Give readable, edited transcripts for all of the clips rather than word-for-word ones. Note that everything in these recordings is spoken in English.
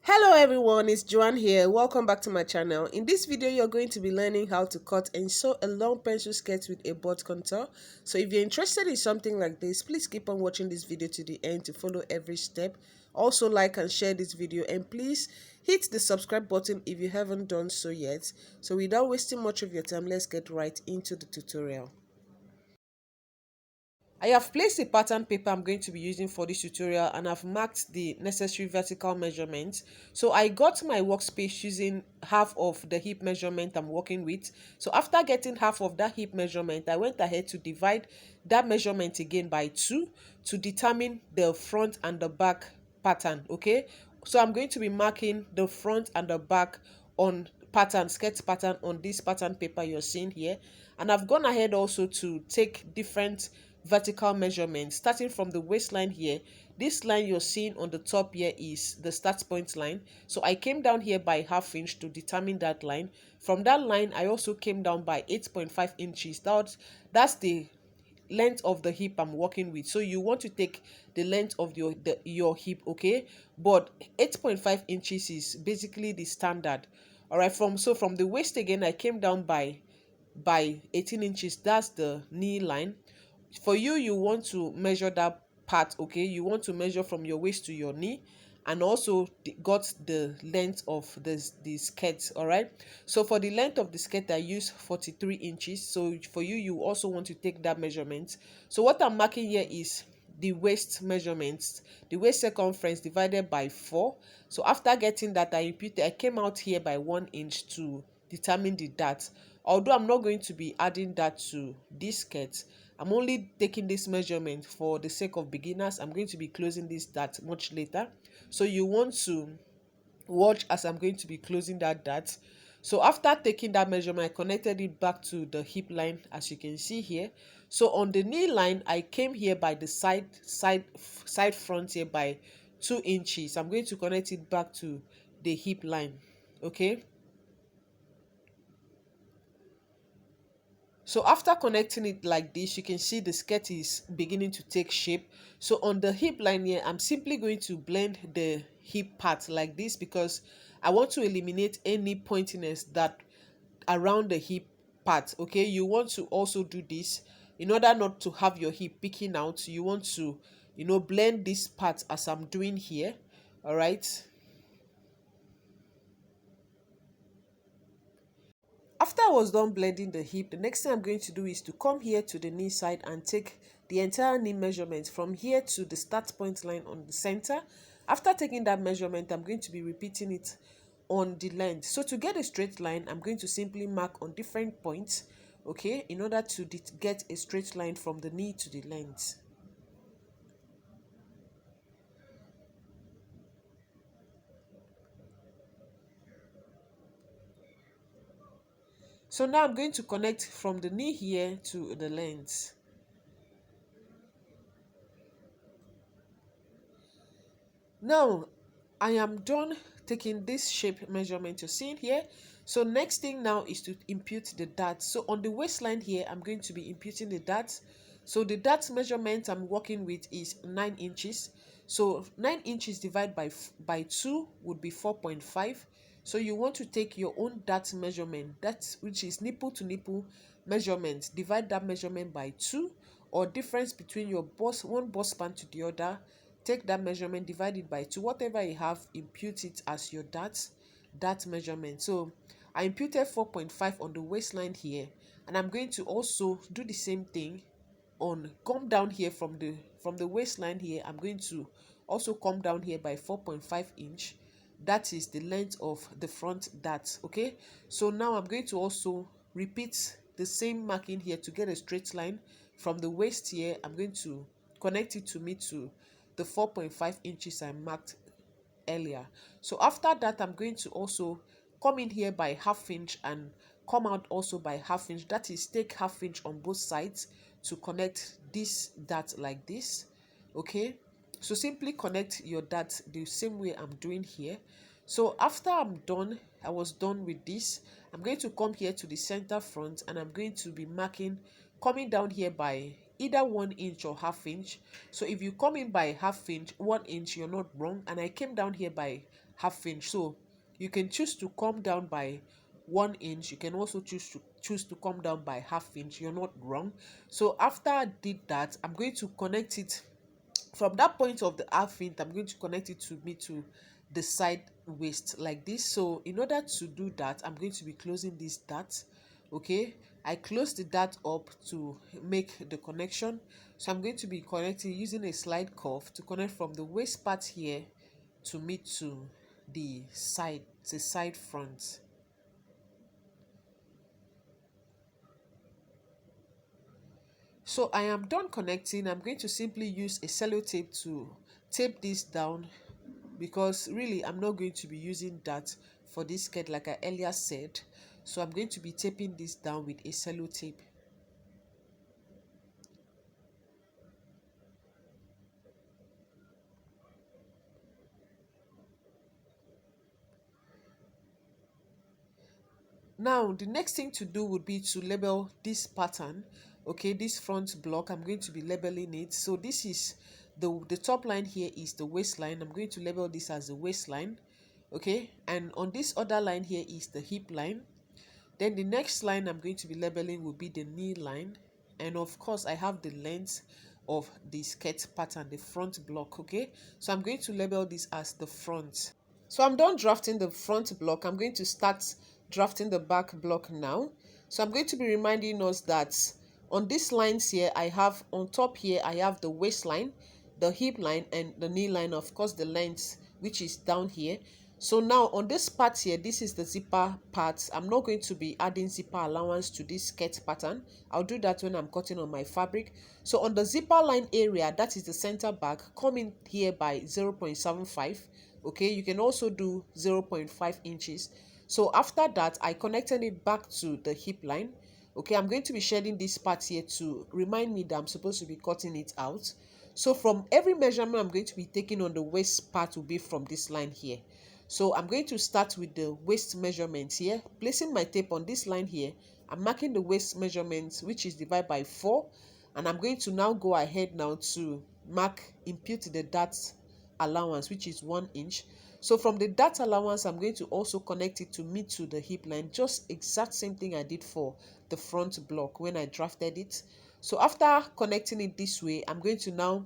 Hello everyone, it's Joanne here. Welcome back to my channel. In this video, you're going to be learning how to cut and sew a long pencil skirt with a board contour. So if you're interested in something like this, please keep on watching this video to the end to follow every step. Also like and share this video, and please hit the subscribe button if you haven't done so yet. So without wasting much of your time, let's get right into the tutorial. I have placed a pattern paper I'm going to be using for this tutorial, and I've marked the necessary vertical measurements. So I got my workspace using half of the hip measurement I'm working with. So after getting half of that hip measurement, I went ahead to divide that measurement again by 2 to determine the front and the back pattern. Okay, so I'm going to be marking the front and the back on skirt pattern on this pattern paper you're seeing here. And I've gone ahead also to take different vertical measurements starting from the waistline here. This line you're seeing on the top here is the start point line, so I came down here by ½ inch to determine that line. From that line I also came down by 8.5 inches. That's the length of the hip I'm working with. So you want to take the length of your hip, okay? But 8.5 inches is basically the standard. All right, from the waist again, I came down by 18 inches. That's the knee line. For you, you want to measure that part, okay? You want to measure from your waist to your knee, and also got the length of the skirt. All right, so for the length of the skirt I use 43 inches. So for you, you also want to take that measurement. So what I'm marking here is the waist measurements, the waist circumference divided by 4. So after getting that, I came out here by 1 inch to determine the dart. Although I'm not going to be adding that to this skirt, I'm only taking this measurement for the sake of beginners. I'm going to be closing this dart much later, so you want to watch as I'm going to be closing that dart. So after taking that measurement, I connected it back to the hip line, as you can see here. So on the knee line, I came here by the side front here by 2 inches. I'm going to connect it back to the hip line, okay? So after connecting it like this, you can see the skirt is beginning to take shape. So on the hip line here, I'm simply going to blend the hip part like this, because I want to eliminate any pointiness that around the hip part, okay? You want to also do this in order not to have your hip peeking out. You want to, blend this part as I'm doing here. All right. After I was done blending the hip, the next thing I'm going to do is to come here to the knee side and take the entire knee measurement from here to the start point line on the center. After taking that measurement, I'm going to be repeating it on the length. So to get a straight line, I'm going to simply mark on different points, okay, in order to get a straight line from the knee to the length. So now I'm going to connect from the knee here to the length. Now I am done taking this shape measurement you're seeing here. So next thing now is to impute the dart. So on the waistline here, I'm going to be imputing the dart. So the dart measurement I'm working with is 9 inches. So 9 inches divided by 2 would be 4.5. So you want to take your own dart measurement, which is nipple to nipple measurement, divide that measurement by 2, or difference between your one bust span to the other. Take that measurement, divide it by 2, whatever you have, impute it as your dart measurement. So I imputed 4.5 on the waistline here, and I'm going to also do the same thing on come down here from the waistline here. I'm going to also come down here by 4.5 inch. That is the length of the front dart, okay? So now I'm going to also repeat the same marking here to get a straight line from the waist here. I'm going to connect it to the 4.5 inches I marked earlier. So after that, I'm going to also come in here by ½ inch and come out also by ½ inch. That is, take ½ inch on both sides to connect this dart like this, okay? So simply connect your dart the same way I'm doing here. So after I was done with this, I'm going to come here to the center front, and I'm going to be marking, coming down here by either 1 inch or ½ inch. So if you come in by ½ inch, 1 inch, you're not wrong. And I came down here by half inch. So you can choose to come down by 1 inch. You can also choose to come down by half inch. You're not wrong. So after I did that, I'm going to connect it from that point of the half inch. I'm going to connect it to the side waist like this. So in order to do that, I'm going to be closing this dart. Okay, I close the dart up to make the connection. So I'm going to be connecting using a slide curve to connect from the waist part here to meet to the side front. So I am done connecting. I'm going to simply use a sellotape to tape this down, because really I'm not going to be using that for this skirt like I earlier said. So I'm going to be taping this down with a sellotape. Now the next thing to do would be to label this pattern. Okay, this front block, I'm going to be labeling it. So this is the top line here is the waistline. I'm going to label this as the waistline. Okay, and on this other line here is the hip line. Then the next line I'm going to be labeling will be the knee line. And of course I have the length of the skirt pattern, the front block. Okay, so I'm going to label this as the front. So I'm done drafting the front block. I'm going to start drafting the back block now. So I'm going to be reminding us that on these lines here, I have on top here, I have the waistline, the hip line, and the knee line, of course, the length, which is down here. So now on this part here, this is the zipper part. I'm not going to be adding zipper allowance to this skirt pattern. I'll do that when I'm cutting on my fabric. So on the zipper line area, that is the center back, come in here by 0.75. Okay, you can also do 0.5 inches. So after that, I connected it back to the hip line. Okay, I'm going to be shedding this part here to remind me that I'm supposed to be cutting it out. So from every measurement I'm going to be taking on the waist part will be from this line here. So I'm going to start with the waist measurement here, placing my tape on this line here. I'm marking the waist measurement, which is divided by 4, and I'm going to now go ahead now to impute the dart allowance, which is 1 inch. So from the dart allowance, I'm going to also connect it to meet to the hip line, just exact same thing I did for the front block when I drafted it. So after connecting it this way, I'm going to now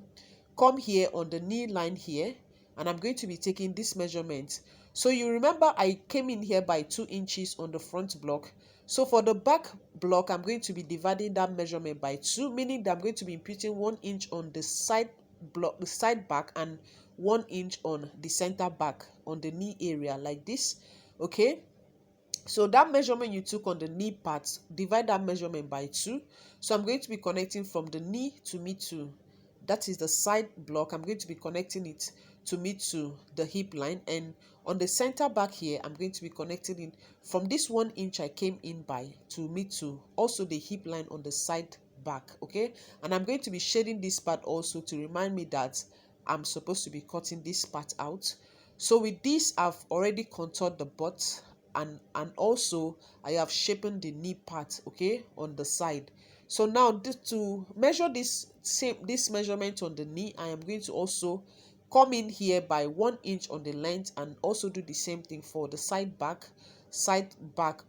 come here on the knee line here, and I'm going to be taking this measurement. So you remember I came in here by 2 inches on the front block. So for the back block, I'm going to be dividing that measurement by 2, meaning that I'm going to be imputing 1 inch on the side block, the side back, and 1 inch on the center back on the knee area like this. Okay, so that measurement you took on the knee part, divide that measurement by 2. So I'm going to be connecting from the knee to meet to, that is the side block, I'm going to be connecting it to meet to the hip line, and on the center back here I'm going to be connecting it from this 1 inch I came in by to meet to also the hip line on the side back. Okay, and I'm going to be shading this part also to remind me that I'm supposed to be cutting this part out. So with this, I've already contoured the butt, and also I have shaped the knee part, okay, on the side. So now to measure this measurement on the knee, I am going to also come in here by 1 inch on the length, and also do the same thing for the side back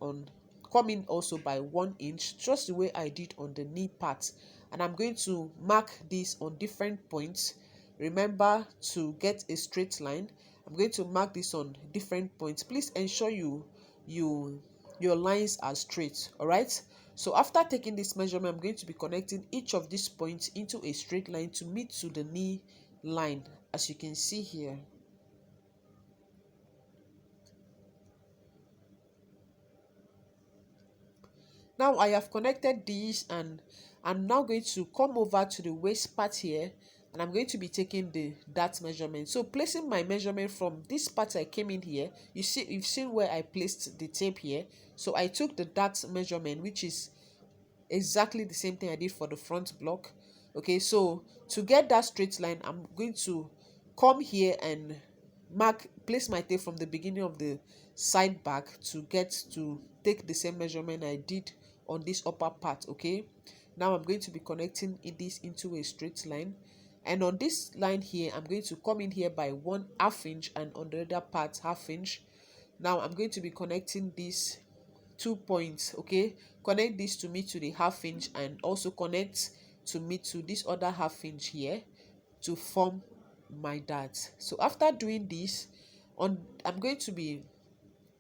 on, come in also by 1 inch, just the way I did on the knee part. And I'm going to mark this on different points. Remember to get a straight line. I'm going to mark this on different points. Please ensure your lines are straight. All right, so after taking this measurement, I'm going to be connecting each of these points into a straight line to meet to the knee line, as you can see here. Now I have connected these, and I'm now going to come over to the waist part here, and I'm going to be taking the dart measurement. So placing my measurement from this part I came in here, you've seen where I placed the tape here. So I took the dart measurement, which is exactly the same thing I did for the front block. Okay, so to get that straight line, I'm going to come here and place my tape from the beginning of the side back to take the same measurement I did on this upper part. Okay, now I'm going to be connecting this into a straight line, And on this line here, I'm going to come in here by 1/2 inch, and on the other part 1/2 inch. Now I'm going to be connecting these 2 points. Okay, connect this to meet to the 1/2 inch, and also connect to meet to this other 1/2 inch here to form my dart. So after doing this, on I'm going to be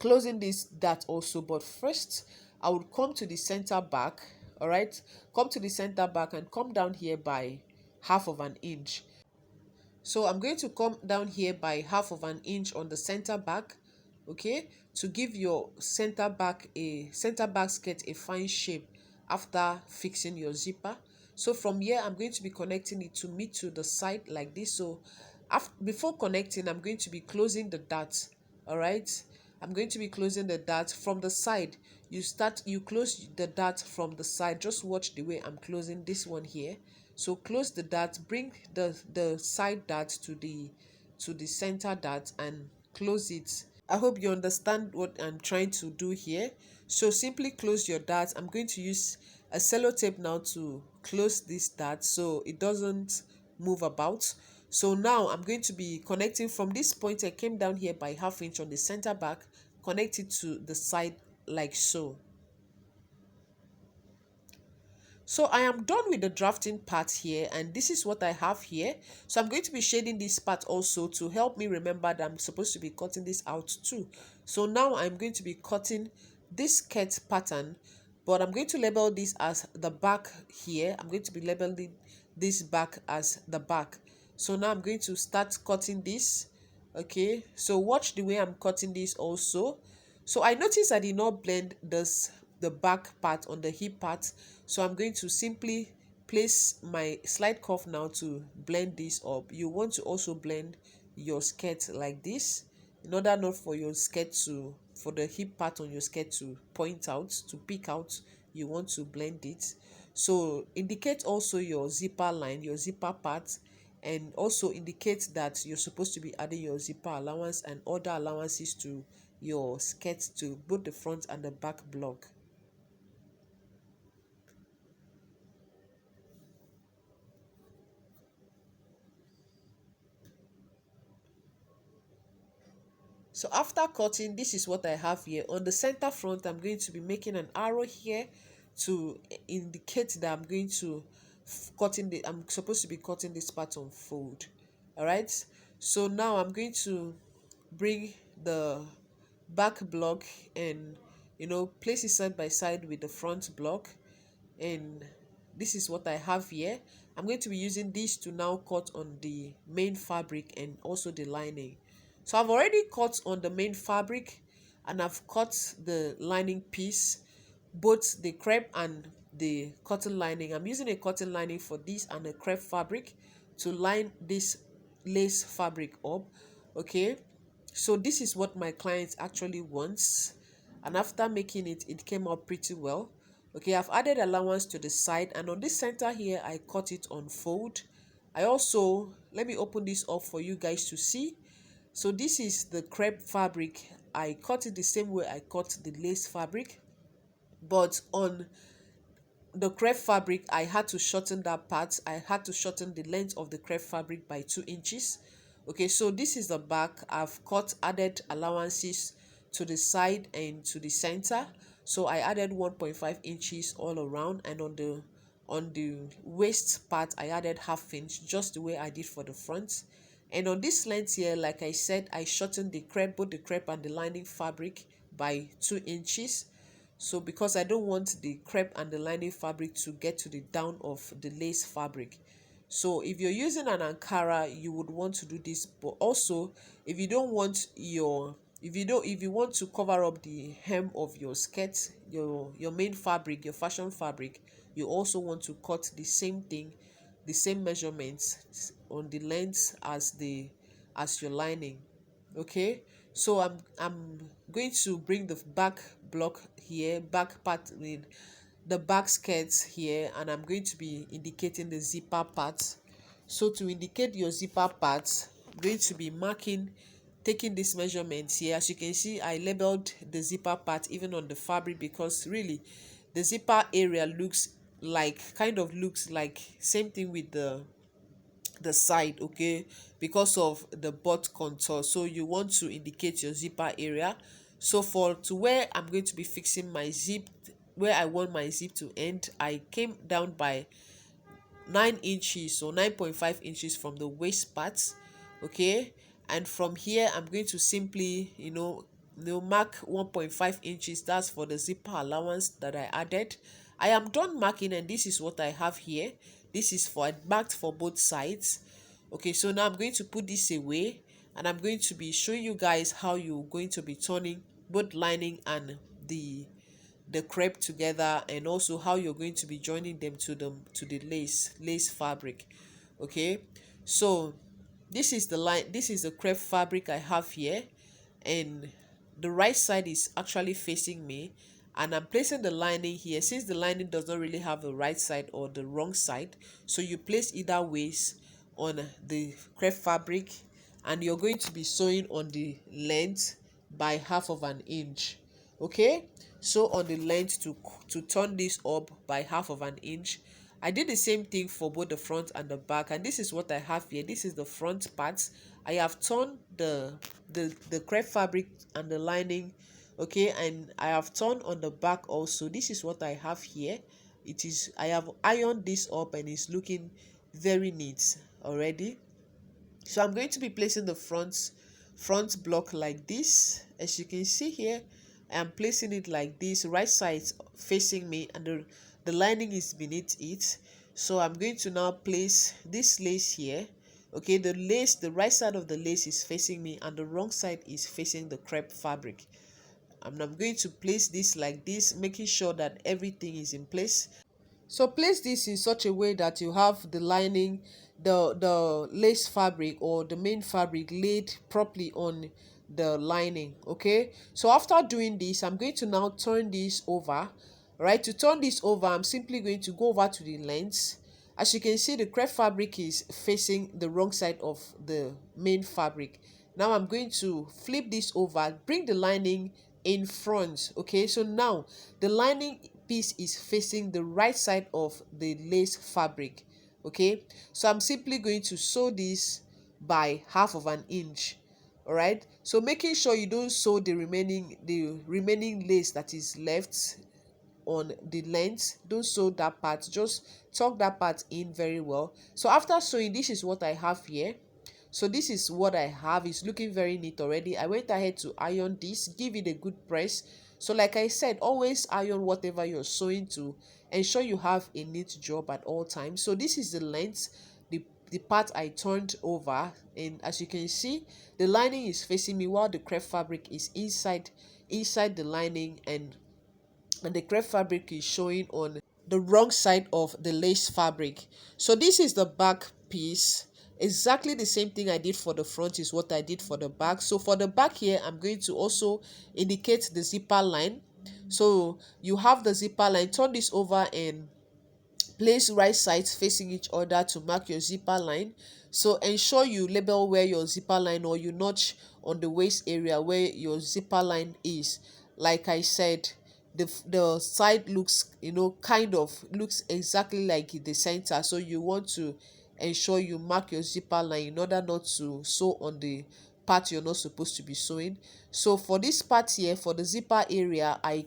closing this dart also, but first I would come to the center back. All right, come to the center back and come down here by 1/2 inch. So I'm going to come down here by 1/2 inch on the center back, okay, to give your center back skirt a fine shape after fixing your zipper. So from here, I'm going to be connecting it to meet to the side like this. So before connecting, I'm going to be closing the dart. All right, I'm going to be closing the dart from the side. You close the dart from the side. Just watch the way I'm closing this one here. So close the dart, bring the side dart to the center dart and close it. I hope you understand what I'm trying to do here. So simply close your dart. I'm going to use a sellotape now to close this dart so it doesn't move about. So now I'm going to be connecting from this point. I came down here by 1/2 inch on the center back, connect it to the side like so. So I am done with the drafting part here, and this is what I have here. So I'm going to be shading this part also to help me remember that I'm supposed to be cutting this out too. So now I'm going to be cutting this skirt pattern, but I'm going to label this as the back here. I'm going to be labeling this back as the back. So now I'm going to start cutting this. Okay, so watch the way I'm cutting this also. So I noticed I did not blend the back part on the hip part, so I'm going to simply place my slide cuff now to blend this up. You want to also blend your skirt like this in order not for your skirt to for the hip part on your skirt to point out, to peek out. You want to blend it. So indicate also your zipper line, your zipper part, and also indicate that you're supposed to be adding your zipper allowance and other allowances to your skirt, to both the front and the back block. So after cutting, this is what I have here. On the center front, I'm going to be making an arrow here to indicate that I'm supposed to be cutting this part on fold. All right. So now I'm going to bring the back block and place it side by side with the front block, and this is what I have here. I'm going to be using this to now cut on the main fabric and also the lining. So I've already cut on the main fabric, and I've cut the lining piece, both the crepe and the cotton lining. I'm using a cotton lining for this and a crepe fabric to line this lace fabric up. Okay, so this is what my client actually wants, and after making it, it came out pretty well. Okay, I've added allowance to the side, and on this center here I cut it on fold. I also, let me open this up for you guys to see. So this is the crepe fabric. I cut it the same way I cut the lace fabric, but on the crepe fabric I had to shorten that part. I had to shorten the length of the crepe fabric by 2 inches. Okay, so this is the back. I've added allowances to the side and to the center, so I added 1.5 inches all around, and on the waist part I added 1/2 inch, just the way I did for the front. And on this length here, like I said, I shortened both the crepe and the lining fabric by 2 inches. So because I don't want the crepe and the lining fabric to get to the down of the lace fabric. So if you're using an Ankara, you would want to do this. But also, if you don't want your if you want to cover up the hem of your skirt, your main fabric, your fashion fabric, you also want to cut the same thing, the same measurements on the length as your lining. Okay, so I'm going to bring the back block here, back part with the back skirts here, and I'm going to be indicating the zipper part. So to indicate your zipper part, I'm going to be taking this measurement here. As you can see, I labeled the zipper part even on the fabric, because really the zipper area looks like same thing with the side, okay, because of the butt contour. So you want to indicate your zipper area. So for to where I'm going to be fixing my zip, where I want my zip to end, I came down by 9 inches or 9.5 inches from the waist part, okay. And from here I'm going to simply mark 1.5 inches. That's for the zipper allowance that I added. I am done marking, and this is what I have here. This is for, I marked for both sides. Okay, so now I'm going to put this away, and I'm going to be showing you guys how you're going to be turning both lining and the crepe together, and also how you're going to be joining them to the lace fabric. Okay, so this is the line, this is the crepe fabric I have here, and the right side is actually facing me, and I'm placing the lining here. Since the lining does not really have a right side or the wrong side, so you place either ways on the crepe fabric, and you're going to be sewing on the length by 1/2 inch. Okay, so on the length to turn this up by 1/2 inch. I did the same thing for both the front and the back, and this is what I have here. This is the front part. I have turned the crepe fabric and the lining, okay, and I have turned on the back also. This is what I have here. It is, I have ironed this up, and it's looking very neat already. So I'm going to be placing the front block like this. As you can see here, I am placing it like this, right side facing me, and the lining is beneath it. So I'm going to now place this lace here. Okay, the lace, the right side of the lace is facing me, and the wrong side is facing the crepe fabric. And I'm going to place this like this, making sure that everything is in place. So place this in such a way that you have the lining, the lace fabric or the main fabric laid properly on the lining. Okay, so after doing this, I'm going to now turn this over. Right, to turn this over, I'm simply going to go over to the length. As you can see, the crepe fabric is facing the wrong side of the main fabric. Now I'm going to flip this over, bring the lining in front. Okay, so now the lining piece is facing the right side of the lace fabric. Okay, so I'm simply going to sew this by 1/2 inch. All right, so making sure you don't sew the remaining lace that is left on the length. Don't sew that part, just tuck that part in very well. So after sewing, this is what I have here. So this is what I have. It's looking very neat already. I went ahead to iron this, give it a good press. So like I said, always iron whatever you're sewing to ensure you have a neat job at all times. So this is the length, the part I turned over, and as you can see, the lining is facing me while the crepe fabric is inside the lining, and the crepe fabric is showing on the wrong side of the lace fabric. So this is the back piece. Exactly the same thing I did for the front is what I did for the back. So for the back here, I'm going to also indicate the zipper line. So you have the zipper line, turn this over and place right sides facing each other to mark your zipper line. So ensure you label where your zipper line, or you notch on the waist area where your zipper line is. Like I said, the side looks, kind of looks exactly like the center, so you want to ensure you mark your zipper line in order not to sew on the part you're not supposed to be sewing. So for this part here, for the zipper area, I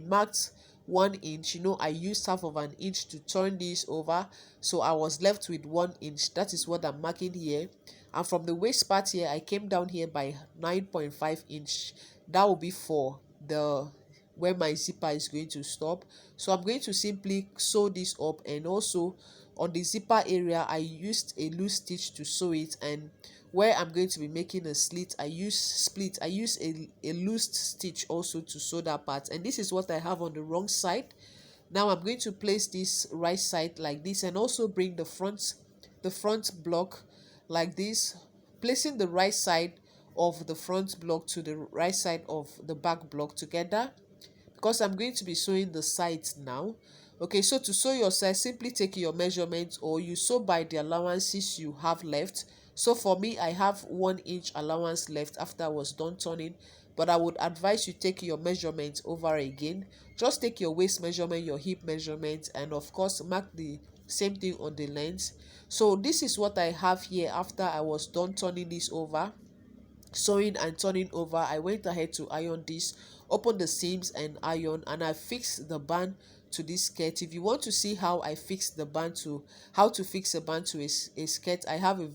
marked 1 inch. I used 1/2 inch to turn this over, so I was left with 1 inch. That is what I'm marking here. And from the waist part here, I came down here by 9.5 inch. That will be for the where my zipper is going to stop. So I'm going to simply sew this up, and also on the zipper area I used a loose stitch to sew it, and where I'm going to be making a slit, I use a loose stitch also to sew that part. And this is what I have on the wrong side. Now I'm going to place this right side like this, and also bring the front block like this, placing the right side of the front block to the right side of the back block together, because I'm going to be sewing the sides now. Okay, so to sew your sides, simply take your measurements, or you sew by the allowances you have left. So for me, I have 1 inch allowance left after I was done turning, but I would advise you take your measurements over again. Just take your waist measurement, your hip measurement, and of course mark the same thing on the length. So this is what I have here after I was done turning this over, sewing and turning over. I went ahead to iron this, open the seams and iron, and I fixed the band to this skirt. If you want to see how I fixed the band to how to fix a band to a skirt, I have a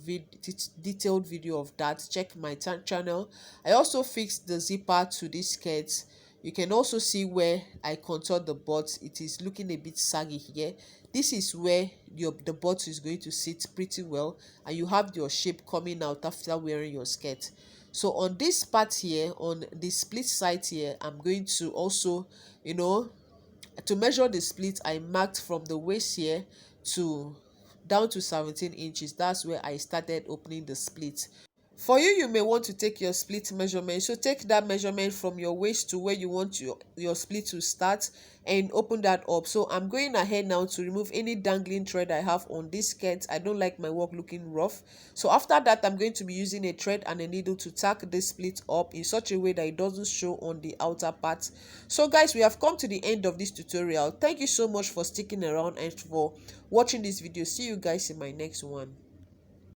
detailed video of that. Check my channel. I also fixed the zipper to this skirt. You can also see where I contoured the butt. It is looking a bit saggy here. This is where the butt is going to sit pretty well, and you have your shape coming out after wearing your skirt. So on this part here, on the split side here, I'm going to also, to measure the split, I marked from the waist here to down to 17 inches. That's where I started opening the split. For you, you may want to take your split measurement. So take that measurement from your waist to where you want your split to start and open that up. So I'm going ahead now to remove any dangling thread I have on this skirt. I don't like my work looking rough. So after that, I'm going to be using a thread and a needle to tack this split up in such a way that it doesn't show on the outer part. So guys, we have come to the end of this tutorial. Thank you so much for sticking around and for watching this video. See you guys in my next one.